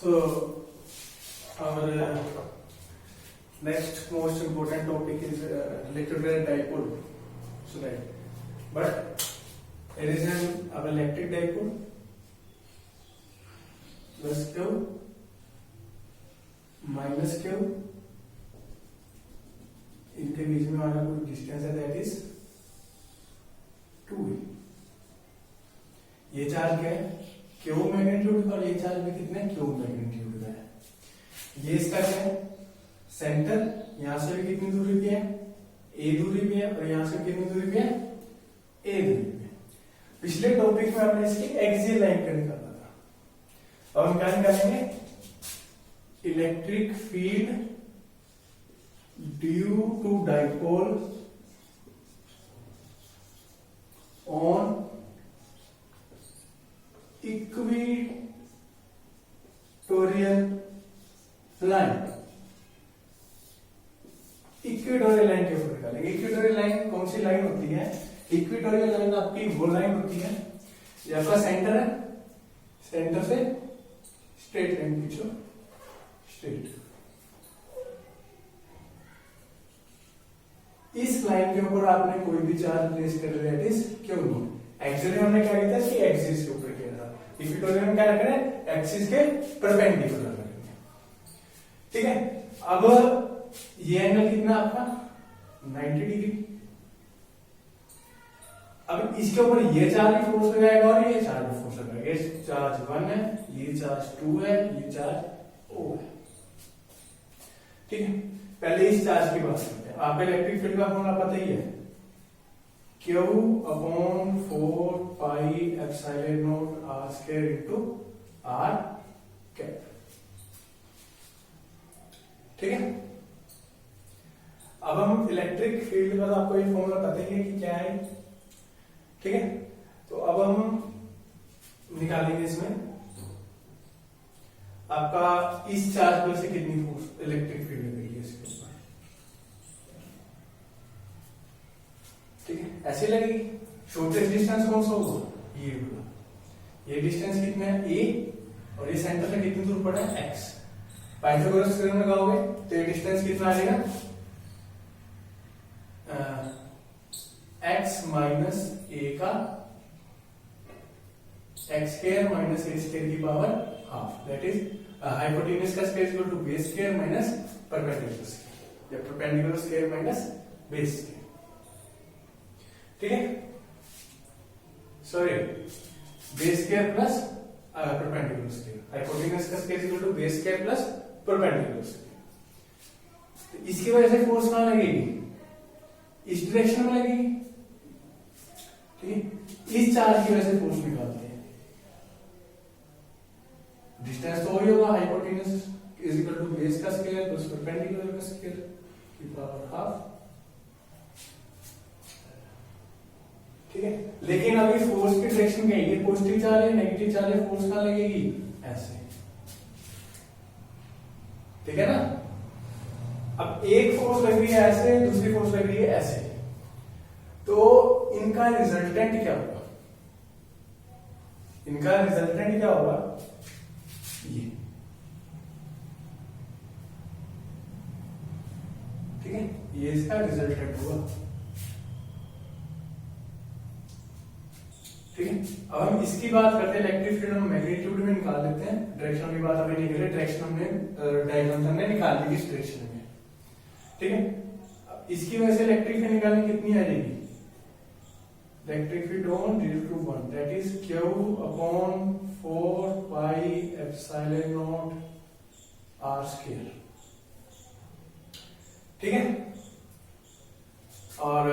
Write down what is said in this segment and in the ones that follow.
So our next most important topic is electric dipole. So right, but there is an electric dipole plus Q minus Q, इनके बीच में हमारा कोई distance है that is 2। ये charge क्या है? Q magnitude, और ये चार्ज में कितने क्यू मैग्नीट्यूड का है। ये इसका क्या है? सेंटर, यहां से भी कितनी दूरी पे है? ए दूरी पे है, और यहां से कितनी दूरी पे है? ए दूरी पे। पिछले टॉपिक में हमने इसकी एक्सियल लाइन का निकाला था, और हम क्या निकालेंगे? Electric field due to dipole on equatorial line. Equatorial line के ऊपर निकालेंगे। इक्वेटोरियल लाइन कौन सी लाइन होती है? इक्वेटोरियल लाइन आपकी वो लाइन होती है, ये आपका सेंटर है, सेंटर से स्ट्रेट लाइन खींचो, स्ट्रेट। इस लाइन के ऊपर आपने कोई भी चार्ज प्लेस कर दिया, it is Q not. Axis में हमने क्या किया था कि एक्सिस के ऊपर किया था। इक्वेटोरियल में क्या रख रहे हैं? एक्सिस के परपेंडिकुलर रखेंगे, ठीक है। अब ये एंगल कितना आपका? 90 डिग्री। अब इसके ऊपर ये चार्ज फोर्स लगाएगा और ये चार्ज फोर्स लगाएगा। ये चार्ज 1 है, ये चार्ज 2 है, ये चार्ज O है, ठीक है। पहले इस चार्ज की बात करते हैं। आपका इलेक्ट्रिक फील्ड का फॉर्मूला पता ही है, Q upon 4 pi epsilon not R square into R cap, ठीक है। अब हम इलेक्ट्रिक फील्ड का, तो आपको ये फॉर्मूला पता ही है कि क्या है, ठीक है। तो अब हम निकालेंगे इसमें आपका इस चार्ज पर से कितनी फोर्स इलेक्ट्रिक फील्ड लगेगी इसके ऊपर, ठीक है। ऐसे लगेगी। शॉर्टेस्ट डिस्टेंस कौन सा होगा? ये होगा। ये डिस्टेंस कितना है? ए, और ये सेंटर से कितनी दूर पड़ा है? एक्स। पाइथागोरस थ्योरम लगाओगे तो ये डिस्टेंस कितना आ जाएगा? एक्स माइनस ए का x square minus a square की power half, that is hypotenuse का square equal to base square minus perpendicular square, या perpendicular square minus base square, ठीक है। Sorry, base square plus perpendicular square, hypotenuse का square equal to base square plus perpendicular square. तो इसकी वजह से force कहां लगेगी? इस डायरेक्शन में लगेगी, ठीक है। इस चार्ज की वजह से फोर्स निकालते हैं। डिस्टेंस तो वही होगा, hypotenuse is equal to base का स्क्वायर प्लस परपेंडिकुलर का स्क्वायर की पावर हाफ, ठीक है। लेकिन अभी फोर्स की डायरेक्शन क्या है? ये पॉजिटिव चार्ज है, नेगेटिव चार्ज है, फोर्स कहां लगेगी? ऐसे, ठीक है ना। अब एक फोर्स लग रही है ऐसे, दूसरी फोर्स लग रही है ऐसे, तो इनका रिजल्टेंट क्या होगा? इनका रिजल्टेंट क्या होगा? ये, ठीक है, ये इसका रिजल्टेंट होगा, ठीक है। अब हम इसकी बात करते हैं। इलेक्ट्रिक फील्ड हम मैग्नीट्यूड में निकाल लेते हैं, डायरेक्शन की बात हमें नहीं करें, डायरेक्शन हमने डायग्राम हमने निकाल दी इस डायरेक्शन में, ठीक है। अब इसकी वजह से इलेक्ट्रिक फील्ड निकालने कितनी आ जाएगी? Electric field on 0 to 1 that is Q upon 4 pi epsilon not R square, ठीक है। और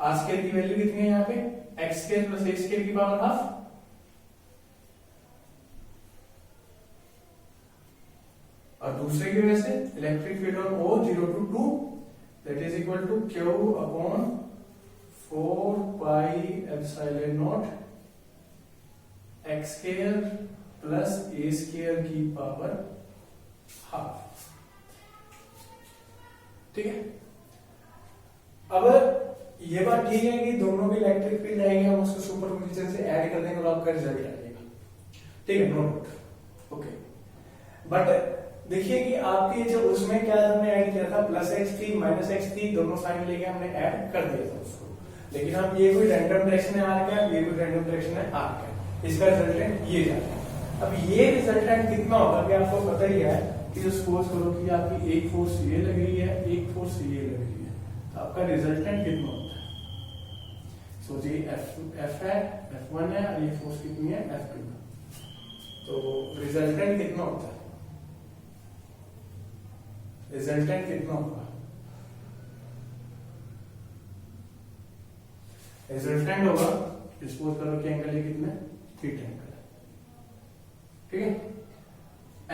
R स्क्वायर की वैल्यू कितनी है यहाँ पे? X square plus A square की पावर हाफ, और दूसरे की वजह से electric field on O 0 to 2 that is equal to Q upon 4 pi epsilon not x square plus A square की पावर हाफ, ठीक है। अब ये बात ठीक है कि दोनों की इलेक्ट्रिक फील्ड आएगी, हम उसको सुपरपोजिशन से ऐड कर देंगे और आपका रिजल्ट आएगा, ठीक है, नो डाउट। ओके, बट देखिए कि आपके जो उसमें क्या हमने ऐड किया था, प्लस एक्स थी माइनस एक्स थी, दोनों साइन लेके हमने ऐड कर दिया था उसको। लेकिन अब ये कोई रैंडम डायरेक्शन है आर क्या, ये कोई रैंडम डायरेक्शन है आर क्या, इसका रिजल्टेंट ये जाता है। अब ये रिजल्टेंट कितना होगा कि आपको पता ही है कि जो सपोज करो कि आपकी एक फोर्स ये लग रही है, एक फोर्स ये लग रही है, तो आपका रिजल्टेंट कितना होता है? सोचिए एफ है, F1 है, और ये फोर्स कितनी है, F2। तो रिजल्टेंट कितना होता है? रिजल्टेंट कितना होगा? रिजल्टेंट होगा, सपोज करो कि एंगल ये कितना है, थीटा एंगल है, ठीक है।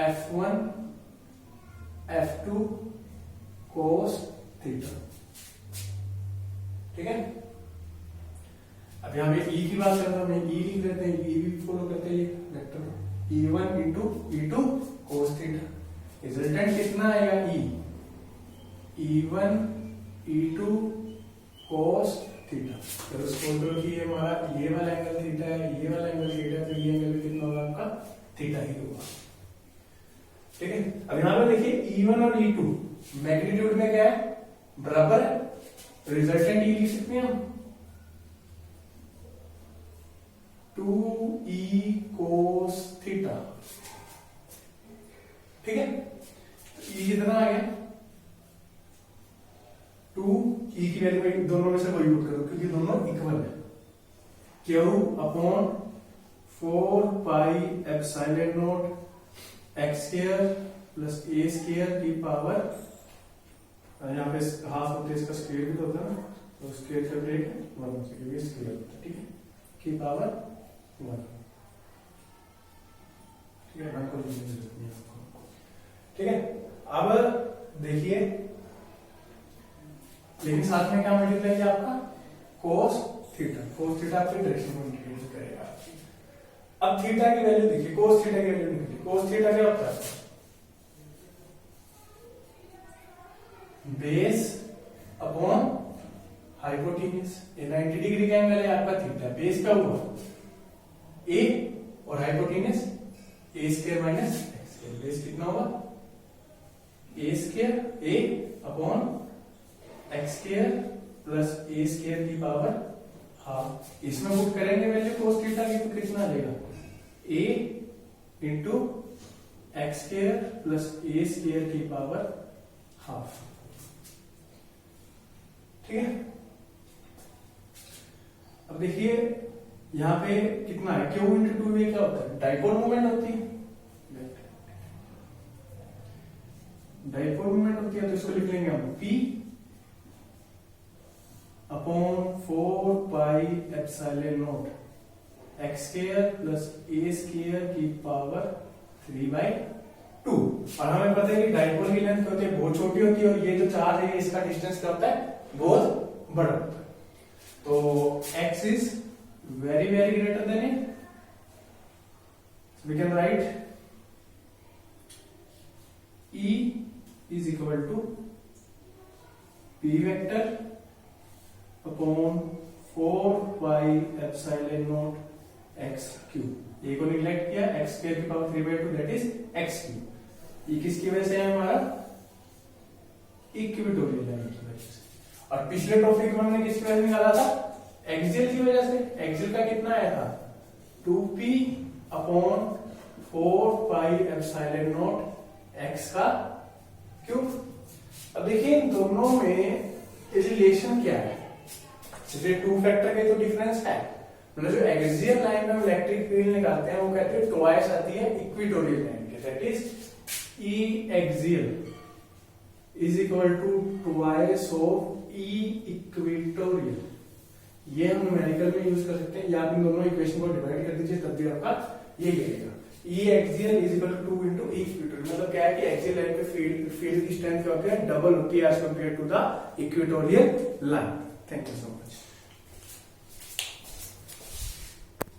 F1 F2 cos थीटा, ठीक है। अब यहाँ पे E की बात करता हूं, मैं E लिख देते हैं, E भी फॉलो करते हैं ये vector, E1 into E2 cos theta. Resultant कितना आएगा? E1 E2 cos theta. तो सपोज करो कि ये हमारा ये वाला एंगल थीटा है, ये वाला एंगल थीटा है, तो ये एंगल कितना होगा आपका? थीटा ही होगा, ठीक है। अब यहाँ पे देखिए E1 और E2 मैग्नीट्यूड में क्या है, बराबर है, रिजल्टेंट E लिख सकते हैं हम 2E cos थीटा, ठीक है। E कितना आ गया? 2, E की वैल्यू में दोनों में से कोई यूज करो क्योंकि दोनों इक्वल है। Q upon 4 pi epsilon not x square plus A square की पावर, यहाँ पे हाफ होते इसका स्क्वायर भी तो होता है ना, तो स्क्वायर का ब्रेक 1 से स्क्वायर होता है, ठीक है, की पावर 1, ठीक है ना, कोई जरूरत नहीं आपको, ठीक है। अब देखिए, लेकिन साथ में क्या मल्टीप्लाई किया आपका? cos थीटा, cos थीटा आपके डायरेक्शन को इंडिकेट करेगा। अब थीटा की वैल्यू देखिए, cos थीटा की वैल्यू निकली, cos थीटा क्या होता है? Base upon hypotenuse. ये 90 डिग्री का एंगल है आपका थीटा, बेस का हुआ a और hypotenuse a square minus x square. Base कितना होगा? a square a upon x square plus A square की पावर हाफ। इसमें पुट करेंगे वैल्यू cos थीटा की, तो कितना आ जाएगा? a into x square plus A square की पावर हाफ, ठीक है। अब देखिए यहां पे कितना है, Q इंटू 2 ये क्या होता है? डाइपोल मूवमेंट होती है, डाइपोल मूवमेंट होती है, तो इसको लिख लेंगे हम P upon 4 pi epsilon not x square plus A square की पावर 3/2। और हमें पता है कि डाइपोल की लेंथ होती है बहुत छोटी होती है, और ये जो चार्ज है इसका डिस्टेंस क्या होता है? बहुत बड़ा होता है। तो x is very very greater than it, we can write E is equal to P vector upon 4 pi epsilon not x cube. A को निगलेक्ट किया, एक्स स्क्वायर की power 3/2 that is x cube. ये किसकी वजह से है? हमारा equatorial line की वजह से। और पिछले टॉपिक में हमने किसकी वजह से निकाला था? एक्सियल की वजह से। एक्सियल का कितना आया था? 2p upon 4 pi epsilon not x का क्यूब। अब देखिए इन दोनों में रिलेशन क्या है? जैसे 2 फैक्टर के तो डिफरेंस है, मतलब जो एक्सियल लाइन में इलेक्ट्रिक फील्ड निकालते हैं वो कहते हैं ट्वाइस आती है इक्विटोरियल लाइन के, that is E axial is equal to twice of E equatorial. ये हम न्यूमेरिकल में यूज कर सकते हैं, या आप इन दोनों इक्वेशन को डिवाइड कर दीजिए तब भी आपका ये मिलेगा। E axial is equal to 2 into E equatorial. मतलब क्या है कि एक्सियल लाइन पे फील्ड की स्ट्रेंथ क्या होती है? डबल होती है as compare to the equatorial line. Thank you so much.